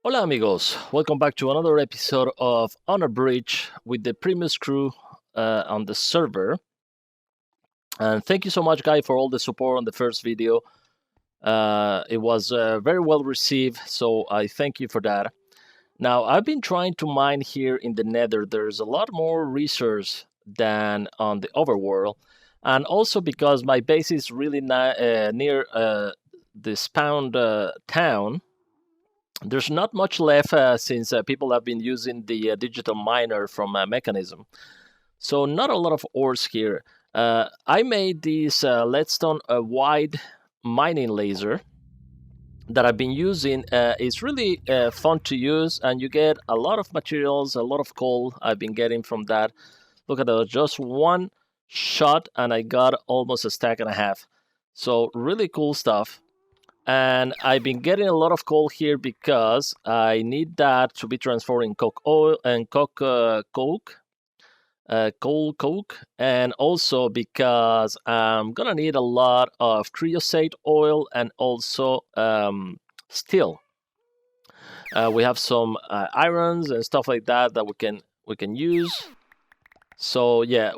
Hola amigos, welcome back to another episode of Unabridged with the Primus crew on the server. And thank you so much, guys, for all the support on the first video. It was very well received, so I thank you for that. Now, I've been trying to mine here in the Nether. There's a lot more resource than on the overworld, and also because my base is really near the spawned town. There's not much left since people have been using the digital miner from Mechanism. So not a lot of ores here. I made this leadstone wide mining laser that I've been using. It's really fun to use, and you get a lot of materials, a lot of coal I've been getting from that. Look at that, just one shot and I got almost a stack and a half. So really cool stuff. And I've been getting a lot of coal here because I need that to be transformed in coke oil and coke, and also because I'm gonna need a lot of creosote oil and also steel. We have some irons and stuff like that that we can use. So yeah,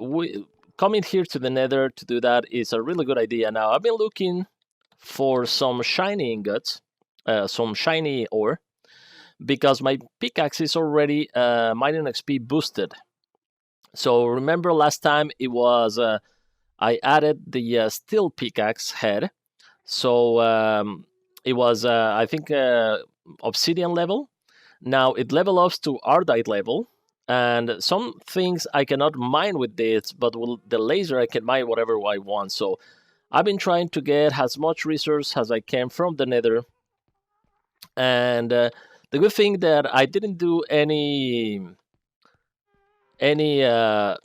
coming here to the Nether to do that is a really good idea. Now I've been looking for some shiny ingots, some shiny ore, because my pickaxe is already mining XP boosted. So remember last time it was I added the steel pickaxe head, so it was I think obsidian level. Now it level ups to ardite level, and some things I cannot mine with this, but with the laser I can mine whatever I want. So I've been trying to get as much resource as I can from the Nether, and the good thing that I didn't do any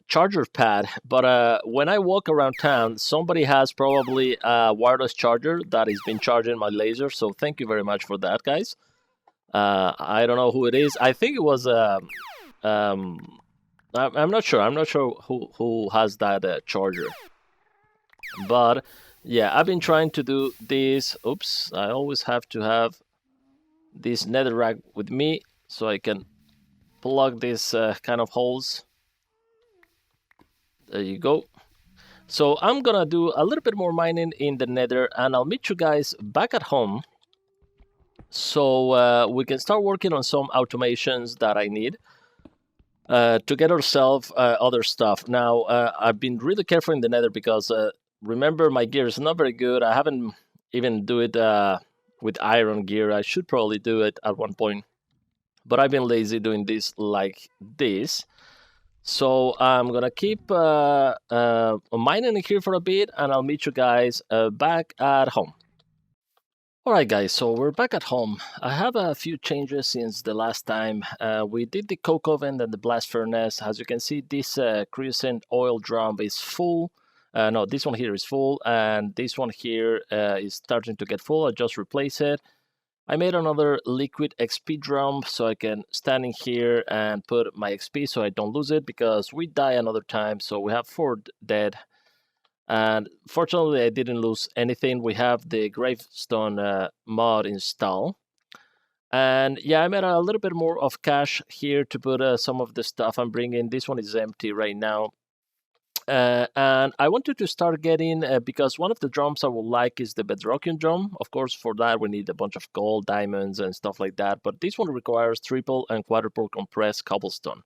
charger pad, but when I walk around town, somebody has probably a wireless charger that has been charging my laser. So thank you very much for that, guys. I don't know who it is. I think it was I'm not sure. I'm not sure who has that charger. But yeah, I've been trying to do this. Oops, I always have to have this netherrack with me so I can plug these kind of holes. There you go. So I'm gonna do a little bit more mining in the Nether, and I'll meet you guys back at home so we can start working on some automations that I need to get ourselves other stuff. Now, I've been really careful in the Nether because remember, my gear is not very good. I haven't even do it with iron gear. I should probably do it at one point, but I've been lazy doing this like this. So I'm gonna keep mining here for a bit, and I'll meet you guys back at home. Alright guys, so we're back at home. I have a few changes since the last time. We did the coke oven and the blast furnace. As you can see, this creosote oil drum is full. No, this one here is full, and this one here is starting to get full. I just replaced it. I made another liquid XP drum so I can stand in here and put my XP so I don't lose it, because we die another time, so we have 4 dead. And fortunately, I didn't lose anything. We have the gravestone mod installed. And yeah, I made a little bit more of cash here to put some of the stuff I'm bringing. This one is empty right now. And I wanted to start getting, because one of the drums I would like is the Bedrockian drum. Of course, for that we need a bunch of gold, diamonds, and stuff like that. But this one requires triple and quadruple compressed cobblestone.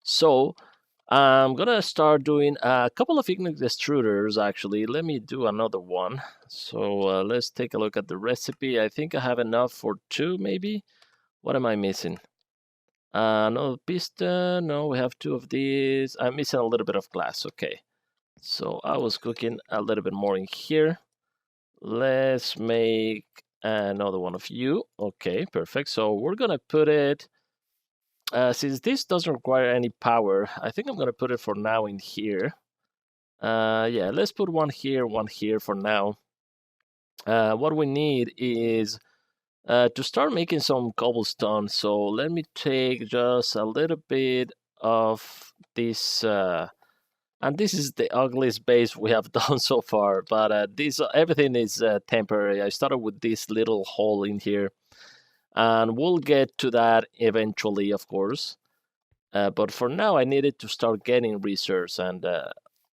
So I'm gonna start doing a couple of igneous extruders. Actually, let me do another one. So let's take a look at the recipe. I think I have enough for 2, maybe. What am I missing? No piston. No, we have 2 of these. I'm missing a little bit of glass. Okay. So I was cooking a little bit more in here. Let's make another one of you. Okay, perfect. So we're gonna put it. Since this doesn't require any power, I think I'm gonna put it for now in here. Yeah, let's put one here for now. What we need is to start making some cobblestone. So let me take just a little bit of this, and this is the ugliest base we have done so far. But this everything is temporary. I started with this little hole in here. and we'll get to that eventually, of course. But for now, I needed to start getting research, and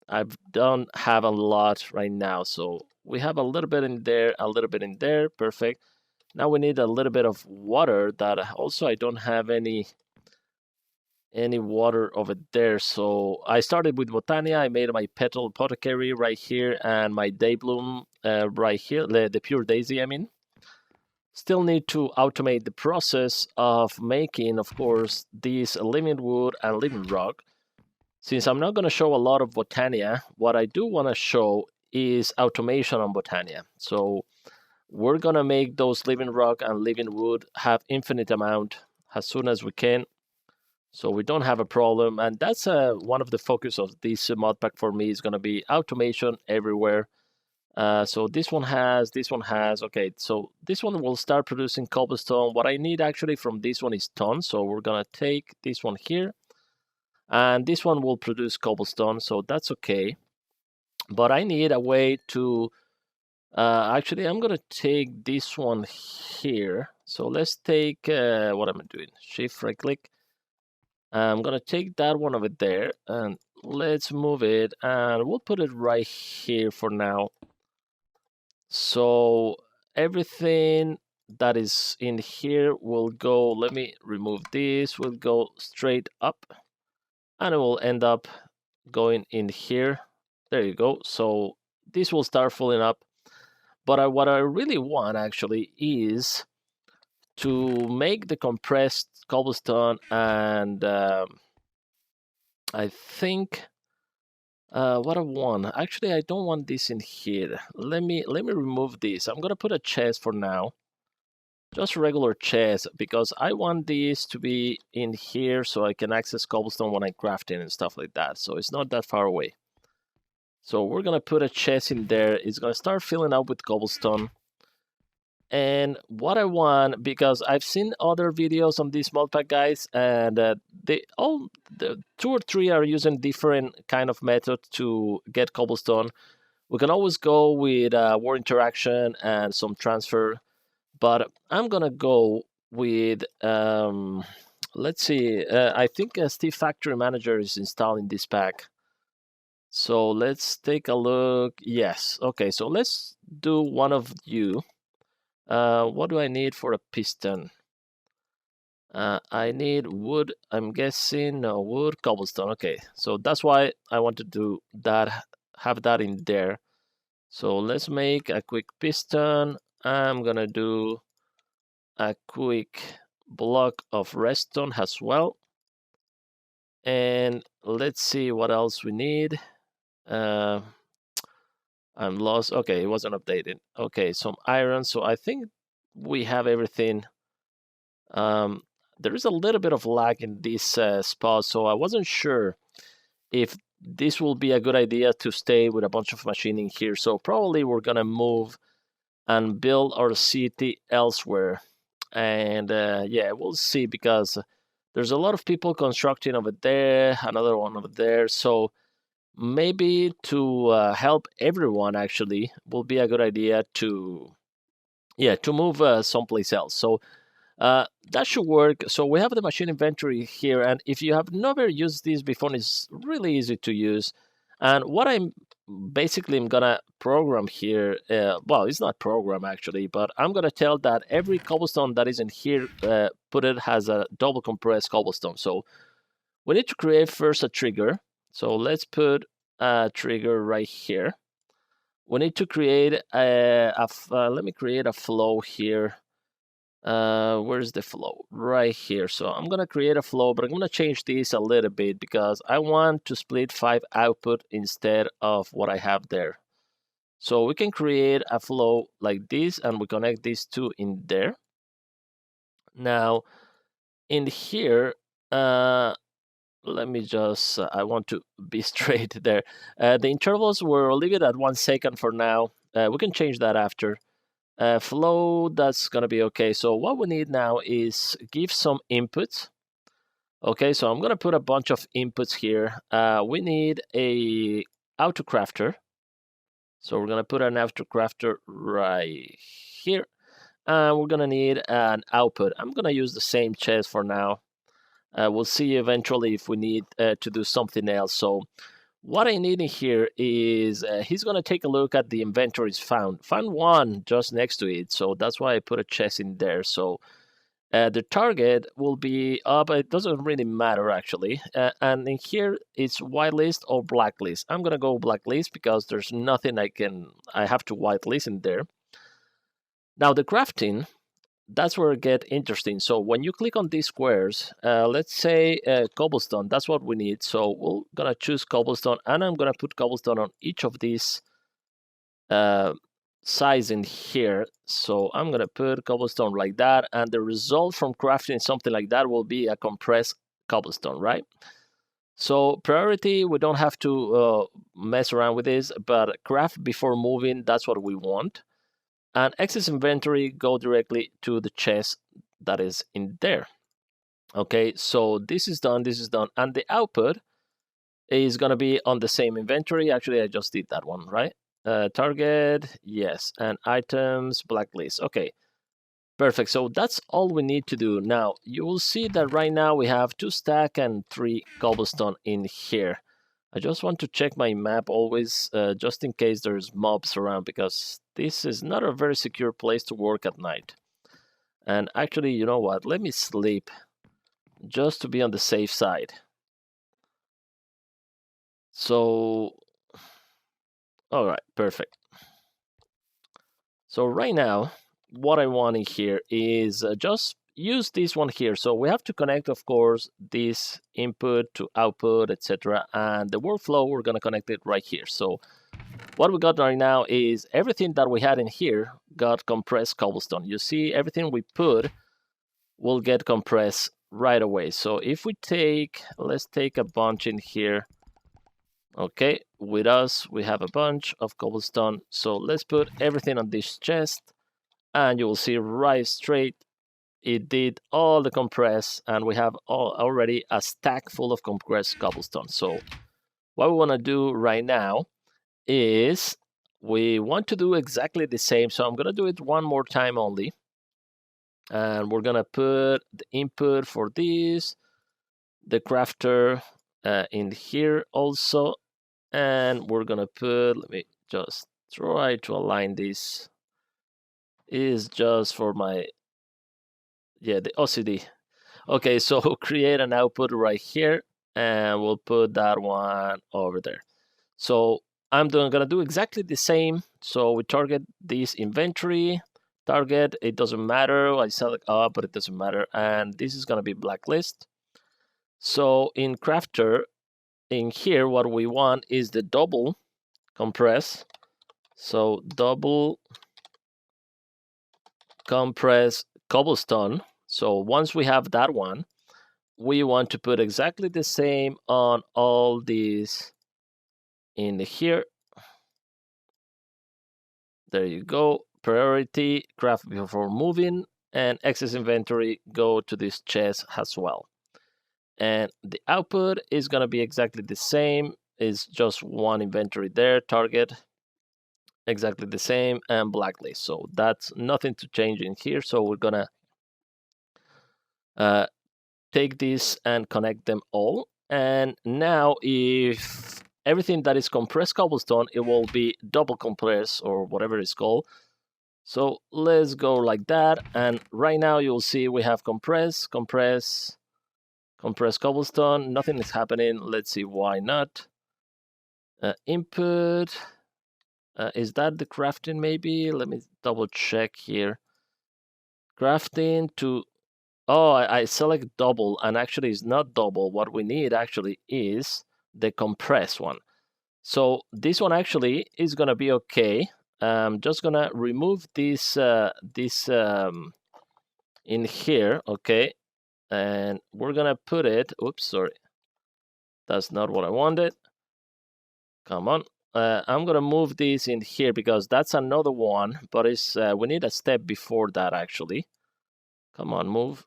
I don't have a lot right now. So we have a little bit in there, a little bit in there. Perfect. Now we need a little bit of water. That also I don't have any water over there. So I started with Botania. I made my petal apothecary right here, and my Daybloom right here, the pure daisy, I mean. Still need to automate the process of making, of course, this living wood and living rock. Since I'm not going to show a lot of Botania, what I do want to show is automation on Botania. So we're going to make those living rock and living wood have infinite amount as soon as we can, so we don't have a problem. And that's one of the focus of this mod pack for me is going to be automation everywhere. So this one has, okay, so this one will start producing cobblestone. What I need actually from this one is ton, so we're gonna take this one here, and this one will produce cobblestone, so that's okay. But I need a way to, actually I'm gonna take this one here. So let's take, what am I doing? Shift right click. I'm gonna take that one over there, and let's move it, and we'll put it right here for now. So everything that is in here will go, let me remove this, will go straight up, and it will end up going in here. There you go. So this will start filling up. But what I really want actually is to make the compressed cobblestone, and I think what I want, actually I don't want this in here. Let me remove this. I'm gonna put a chest for now, just regular chest, because I want this to be in here so I can access cobblestone when I craft it and stuff like that. So it's not that far away. So we're gonna put a chest in there. It's gonna start filling up with cobblestone. And what I want, because I've seen other videos on this mod pack, guys, and the 2 or 3 are using different kind of method to get cobblestone. We can always go with war interaction and some transfer, but I'm gonna go with, let's see, I think Steve Factory Manager is installing this pack. So let's take a look. Yes, okay, so let's do one of you. What do I need for a piston? I need wood, I'm guessing. No, wood, cobblestone. Okay, so that's why I want to do that, have that in there. So let's make a quick piston. I'm gonna do a quick block of redstone as well. And let's see what else we need. I'm lost. Okay, it wasn't updated. Okay, some iron. So I think we have everything. There is a little bit of lag in this spot, so I wasn't sure if this will be a good idea to stay with a bunch of machining here. So probably we're gonna move and build our city elsewhere. And yeah, we'll see, because there's a lot of people constructing over there, another one over there. So maybe to help everyone, actually, will be a good idea to, yeah, to move someplace else. So that should work. So we have the machine inventory here, and if you have never used this before, it's really easy to use. And what I'm gonna program here, well, it's not program actually, but I'm gonna tell that every cobblestone that is in here, put it has a double compressed cobblestone. So we need to create first a trigger. So let's put a trigger right here. We need to create let me create a flow here. Where's the flow? Right here. So I'm gonna create a flow, but I'm gonna change this a little bit because I want to split 5 output instead of what I have there. So we can create a flow like this, and we connect these two in there. Now in here, let me just, I want to be straight there. The intervals, we'll leave it at 1 second for now. We can change that after. Flow, that's gonna be okay. So what we need now is give some inputs. Okay, so I'm gonna put a bunch of inputs here. We need a autocrafter. So we're gonna put an autocrafter right here. and we're gonna need an output. I'm gonna use the same chest for now. We'll see eventually if we need to do something else. So what I need in here is he's gonna take a look at the inventories found. Found one just next to it, so that's why I put a chest in there. So the target will be up. It doesn't really matter actually. And in here it's whitelist or blacklist. I'm gonna go blacklist because there's nothing I have to whitelist in there. Now the crafting, that's where it gets interesting. So when you click on these squares, let's say cobblestone, that's what we need. So we're gonna choose cobblestone, and I'm gonna put cobblestone on each of these size in here. So I'm gonna put cobblestone like that, and the result from crafting something like that will be a compressed cobblestone, right? So priority, we don't have to mess around with this, but craft before moving, that's what we want. And excess inventory, go directly to the chest that is in there. Okay, so this is done, and the output is gonna be on the same inventory. Actually, I just did that one, right? Target, yes, and items, blacklist. Okay, perfect. So that's all we need to do. Now, you will see that right now we have 2 stack and 3 cobblestone in here. I just want to check my map always, just in case there's mobs around, because this is not a very secure place to work at night. And actually, you know what? Let me sleep, just to be on the safe side. So, all right, perfect. So right now, what I want in here is just use this one here. So we have to connect, of course, this input to output, etc. And the workflow, we're going to connect it right here. So what we got right now is everything that we had in here got compressed cobblestone. You see, everything we put will get compressed right away. So if we take, let's take a bunch in here. Okay, with us, we have a bunch of cobblestone. So let's put everything on this chest, and you will see right straight it did all the compress, and we have already a stack full of compressed cobblestone. So what we want to do right now is we want to do exactly the same. So I'm going to do it one more time only, and we're going to put the input for this, the crafter in here also, and we're going to put, let me just try to align this, is just for my, yeah, the OCD. Okay, so create an output right here, and we'll put that one over there. So I'm gonna do exactly the same. So we target this inventory, target, it doesn't matter. I select up, but it doesn't matter. And this is gonna be blacklist. So in crafter, in here, what we want is the double compress. So double compress cobblestone. So once we have that one, we want to put exactly the same on all these in here. There you go. Priority, craft before moving, and excess inventory go to this chest as well. And the output is going to be exactly the same. It's just one inventory there, target, exactly the same, and blacklist. So that's nothing to change in here. So we're going to take this and connect them all. And now if everything that is compressed cobblestone, it will be double compressed or whatever it's called. So let's go like that. And right now you'll see we have compress cobblestone. Nothing is happening. Let's see why not. Input. Is that the crafting maybe? Let me double check here. Crafting to, oh, I select double, and actually it's not double. What we need actually is the compress one. So this one actually is gonna be okay. I'm just gonna remove this in here, okay, and we're gonna put it. Oops, sorry, that's not what I wanted. Come on, I'm gonna move this in here because that's another one, but it's we need a step before that actually. Come on, move.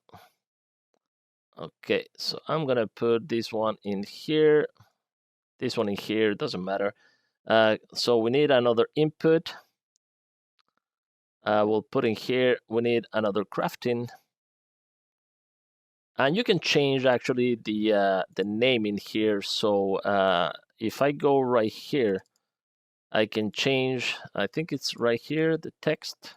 Okay, so I'm gonna put this one in here. This one in here, doesn't matter. So we need another input. We'll put in here, we need another crafting. And you can change actually the name in here. So if I go right here, I can change, I think it's right here, the text.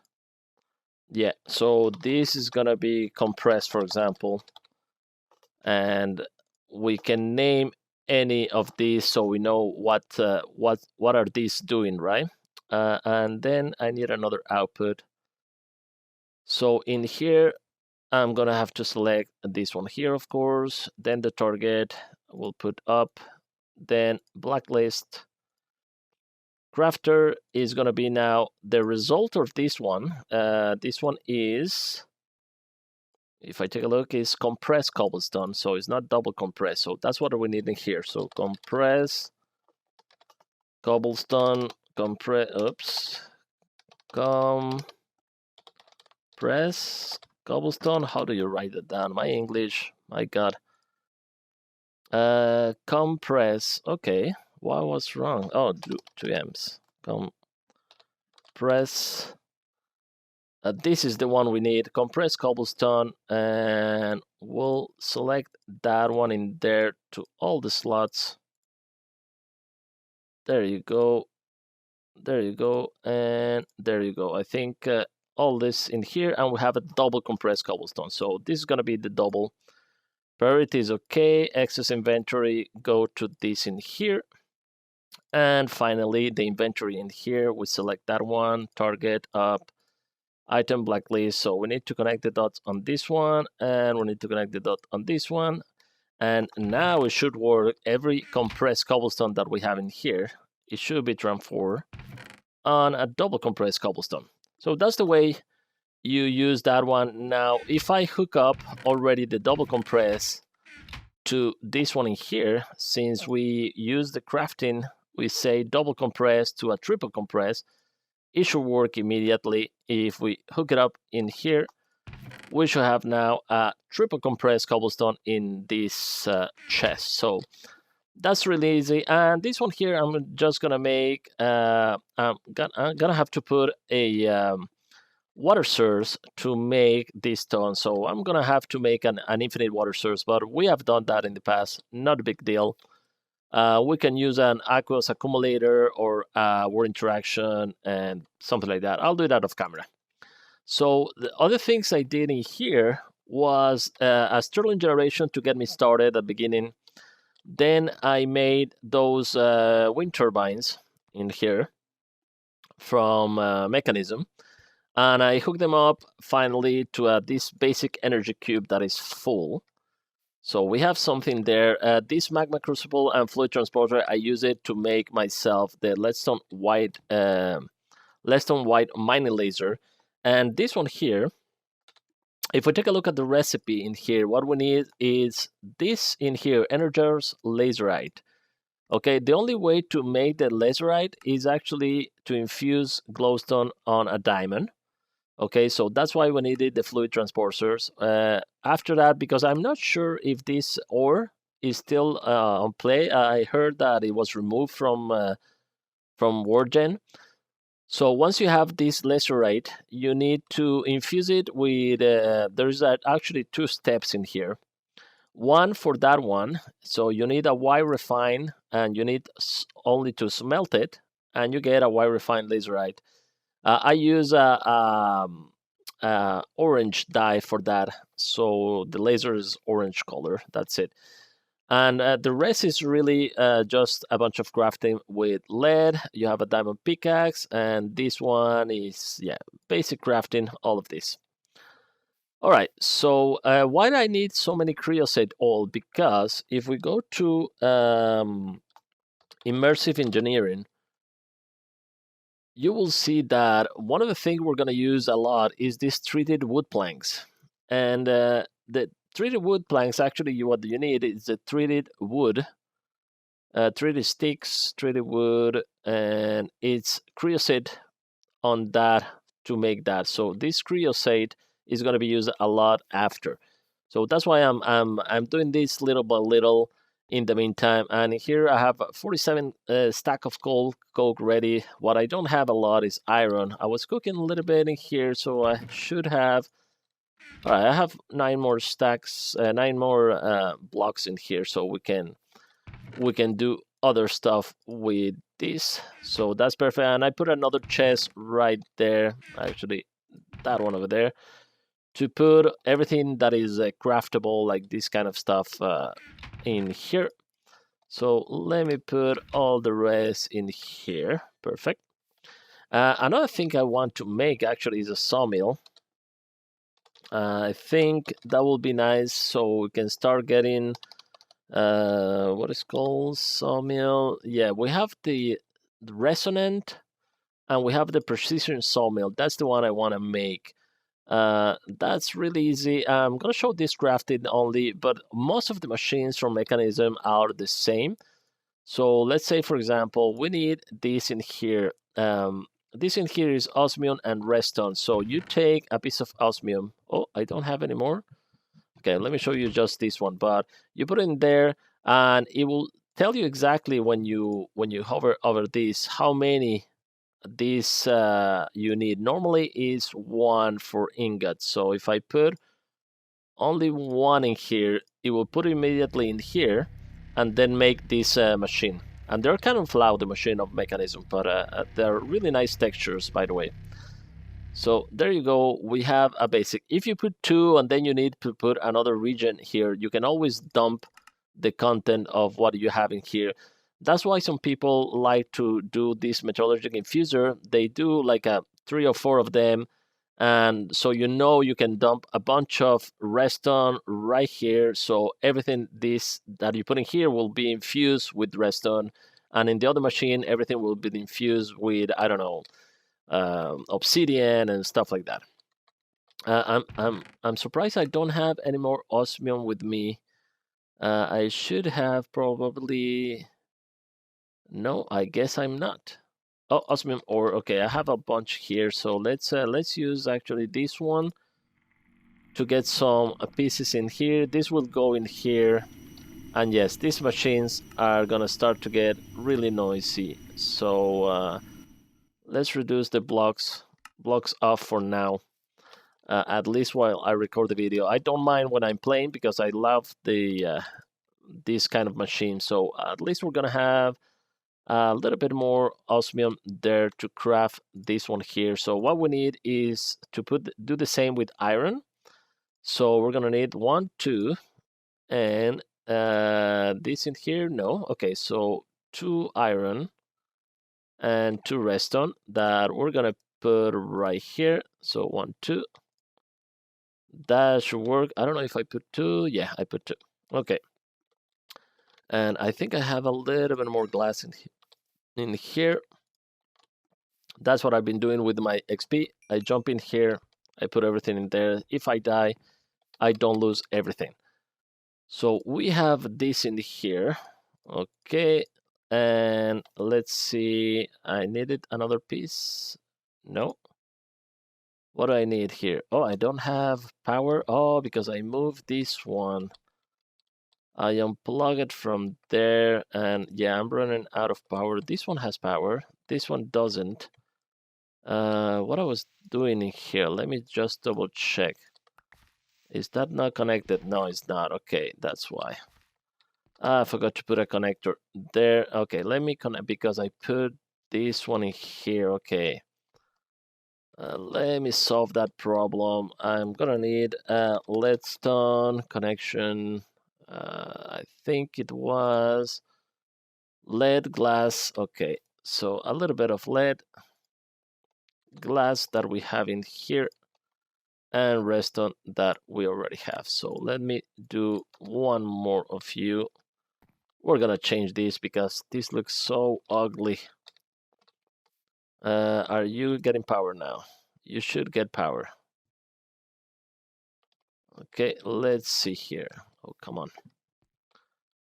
Yeah, so this is gonna be compressed, for example. And we can name any of these so we know what are these doing, right? And then I need another output. So in here, I'm gonna have to select this one here, of course, then the target, we'll put up, then blacklist. Crafter is gonna be now the result of this one. This one is, if I take a look, is compressed cobblestone, so it's not double compressed. So that's what we need in here. So compress cobblestone, compress cobblestone. How do you write it down? My English, my God. Compress. Okay, what was wrong? Oh, 2 M's. Compress. This is the one we need. Compress cobblestone, and we'll select that one in there to all the slots. There you go. There you go, and there you go. I think all this in here, and we have a double compressed cobblestone. So this is gonna be the double. Priority is okay. Excess inventory, go to this in here. And finally, the inventory in here, we select that one, target up, item blacklist. So we need to connect the dots on this one, and we need to connect the dot on this one. And now it should work. Every compressed cobblestone that we have in here, it should be transformed on a double compressed cobblestone. So that's the way you use that one. Now, if I hook up already the double compress to this one in here, since we use the crafting, we say double compress to a triple compress, it should work immediately. If we hook it up in here, we should have now a triple compressed cobblestone in this chest. So that's really easy. And this one here, I'm just gonna make, I'm gonna have to put a water source to make this stone. So I'm gonna have to make an infinite water source, but we have done that in the past, not a big deal. We can use an aqueous accumulator or word interaction and something like that. I'll do that off camera. So the other things I did in here was a Stirling generation to get me started at the beginning. Then I made those wind turbines in here from Mechanism. And I hooked them up finally to this basic energy cube that is full. So we have something there. This magma crucible and fluid transporter, I use it to make myself the leadstone white mining laser. And this one here, if we take a look at the recipe in here, what we need is this in here, Energized Laserite. Okay, the only way to make the laserite is actually to infuse glowstone on a diamond. Okay, so that's why we needed the fluid transporters. After that, because I'm not sure if this ore is still on play, I heard that it was removed from WordGen. So once you have this laserite, you need to infuse it with, there's actually 2 steps in here. One for that one, so you need a white refine, and you need only to smelt it, and you get a white refined laserite. I use a orange dye for that, so the laser is orange color. That's it. And the rest is really just a bunch of crafting with lead. You have a diamond pickaxe, and this one is, yeah, basic crafting, all of this. All right, so why do I need so many creosote oil? Because if we go to immersive engineering, you will see that one of the things we're going to use a lot is these treated wood planks. And the treated wood planks, actually, what you need is the treated wood, treated sticks, treated wood, and it's creosote on that to make that. So this creosote is going to be used a lot after. So that's why I'm doing this little by little. in the meantime. And here I have 47 stack of coke ready. What I don't have a lot is iron. I was cooking a little bit in here, so I should have. All right, I have 9 more stacks, 9 more blocks in here, so we can do other stuff with this. So that's perfect. And I put another chest right there, actually that one over there, to put everything that is craftable, like this kind of stuff, in here. So let me put all the rest in here. Perfect. Another thing I want to make actually is a sawmill. I think that will be nice, so we can start getting what is called sawmill. Yeah, we have the resonant and we have the precision sawmill. That's the one I want to make. That's really easy. I'm gonna show this crafting only, but most of the machines from Mechanism are the same. So let's say, for example, we need this in here. This in here is osmium and redstone. So you take a piece of osmium. Oh, I don't have any more. Okay, let me show you just this one. But you put it in there, and it will tell you exactly when you hover over this how many this you need. Normally is 1 for ingot. So if I put only 1 in here, it will put it immediately in here and then make this machine. And they're kind of loud, the machine of Mechanism, but they're really nice textures, by the way. So there you go, we have a basic. If you put 2 and then you need to put another region here, you can always dump the content of what you have in here. That's why some people like to do this metallurgic infuser. They do like a 3 or 4 of them, and so you can dump a bunch of redstone right here. So everything this that you put in here will be infused with redstone, and in the other machine, everything will be infused with, I don't know, obsidian and stuff like that. I'm surprised I don't have any more osmium with me. I should have probably. No, I guess I'm not. Oh, osmium ore. Okay, I have a bunch here, so let's use actually this one to get some pieces in here. This will go in here, and yes, these machines are gonna start to get really noisy. So let's reduce the blocks off for now. At least while I record the video. I don't mind when I'm playing because I love the this kind of machine. So at least we're gonna have a little bit more osmium there to craft this one here. So what we need is to do the same with iron. So we're gonna need 1, 2, and this in here. No, okay. So 2 iron and 2 redstone that we're gonna put right here. So 1, 2. That should work. I don't know if I put 2. Yeah, I put 2. Okay. And I think I have a little bit more glass in here. That's what I've been doing with my XP. I jump in here, I put everything in there. If I die, I don't lose everything. So we have this in here. Okay, and let's see. I needed another piece. No. What do I need here? Oh, I don't have power. Oh, because I moved this one. I unplug it from there, and yeah, I'm running out of power. This one has power. This one doesn't. What I was doing in here, let me just double check. Is that not connected? No, it's not. Okay, that's why. I forgot to put a connector there. Okay, let me connect because I put this one in here. Okay. Let me solve that problem. I'm gonna need a leadstone connection. I think it was lead glass. Okay, so a little bit of lead glass that we have in here and redstone that we already have. So let me do one more of you. We're gonna change this because this looks so ugly. Are you getting power now? You should get power. Okay, let's see here. Oh, come on.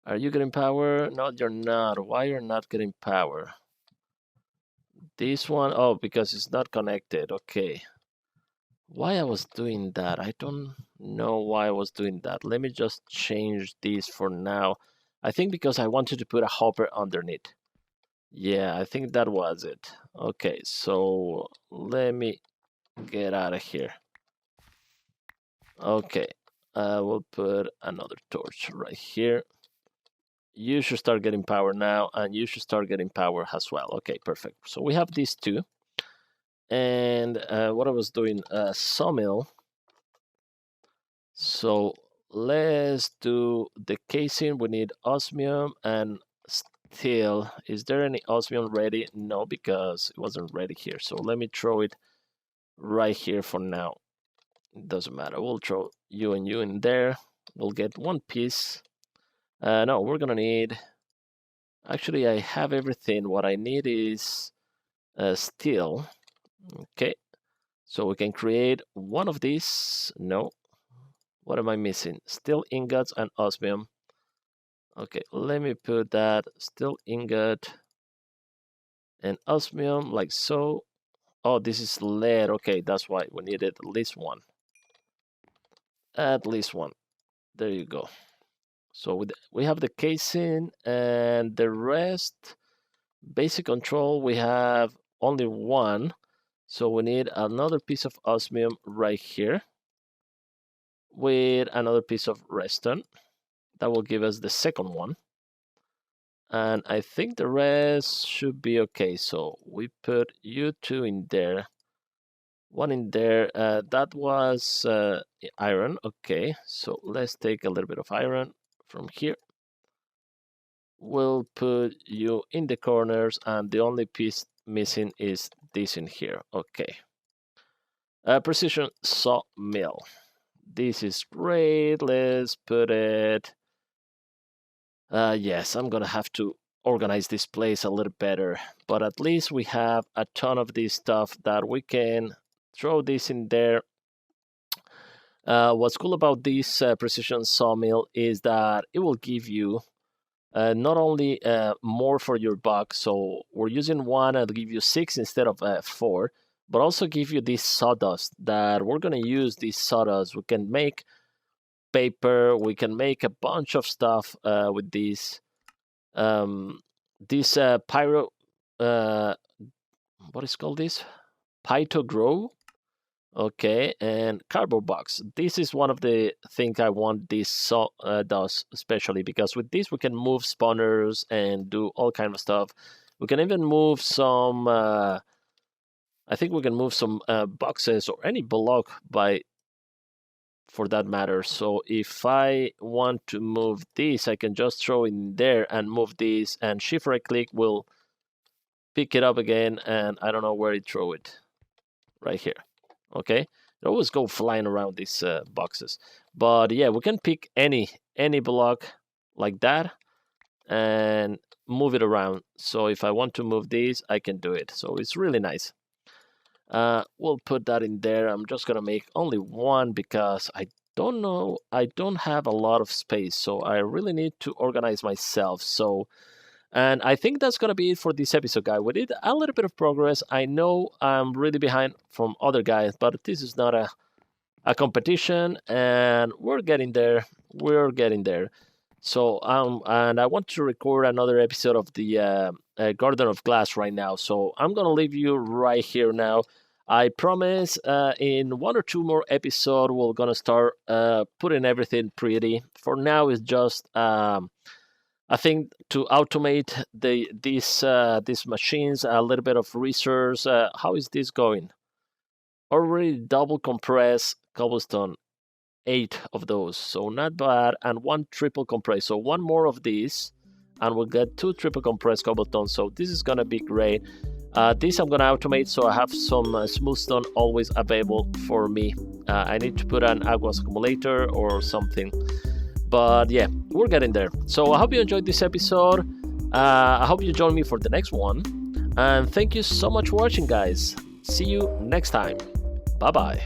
Are you getting power? No, you're not. Why you're not getting power? This one, oh, because it's not connected. Okay. Why I was doing that? I don't know why I was doing that. Let me just change this for now. I think because I wanted to put a hopper underneath. Yeah, I think that was it. Okay, so let me get out of here. Okay, we'll put another torch right here. You should start getting power now, and you should start getting power as well. Okay, perfect. So we have these two. And what I was doing, sawmill. So let's do the casing. We need osmium and steel. Is there any osmium ready? No, because it wasn't ready here. So let me throw it right here for now. It doesn't matter. We'll throw you and you in there. We'll get one piece. No, we're gonna need... Actually, I have everything. What I need is steel. Okay, so we can create one of these. No, what am I missing? Steel ingots and osmium. Okay, let me put that steel ingot and osmium like so. Oh, this is lead. Okay, that's why we needed at least one. At least one. There you go. So we have the casing and the rest. Basic control, we have only one. So we need another piece of osmium right here with another piece of redstone. That will give us the second one. And I think the rest should be okay. So we put you two in there. One in there. That was iron. Okay, so let's take a little bit of iron from here. We'll put you in the corners, and the only piece missing is this in here. Okay. Precision sawmill. This is great. Let's put it... yes, I'm gonna have to organize this place a little better, but at least we have a ton of this stuff that we can throw this in there. What's cool about this precision sawmill is that it will give you not only more for your buck, so we're using one and give you 6 instead of 4, but also give you this sawdust that we're gonna use. This sawdust, we can make paper, we can make a bunch of stuff with this. This pyro, what is called this? Pyto grow. Okay, and cardboard box. This is one of the things I want this sawdust, especially because with this we can move spawners and do all kind of stuff. We can even move some. I think we can move some boxes or any block for that matter. So if I want to move this, I can just throw it in there and move this, and shift right click will pick it up again, and I don't know where it throw it. Right here. Okay, they always go flying around these boxes, but yeah, we can pick any block like that and move it around. So if I want to move these, I can do it. So it's really nice. We'll put that in there. I'm just gonna make only one because I don't know, I don't have a lot of space, so I really need to organize myself. So, and I think that's gonna be it for this episode, guys. We did a little bit of progress. I know I'm really behind from other guys, but this is not a competition, and we're getting there. We're getting there. So and I want to record another episode of the Garden of Glass right now. So I'm gonna leave you right here now. I promise in 1 or 2 more episodes we're gonna start putting everything pretty. For now, it's just I think to automate these machines, a little bit of research. How is this going? Already double compressed cobblestone, 8 of those, so not bad, and 1 triple compressed. So 1 more of these, and we'll get 2 triple compressed cobblestone. So this is gonna be great. This I'm gonna automate, so I have some smooth stone always available for me. I need to put an Aguas accumulator or something. But yeah, we're getting there. So I hope you enjoyed this episode. I hope you join me for the next one. And thank you so much for watching, guys. See you next time. Bye-bye.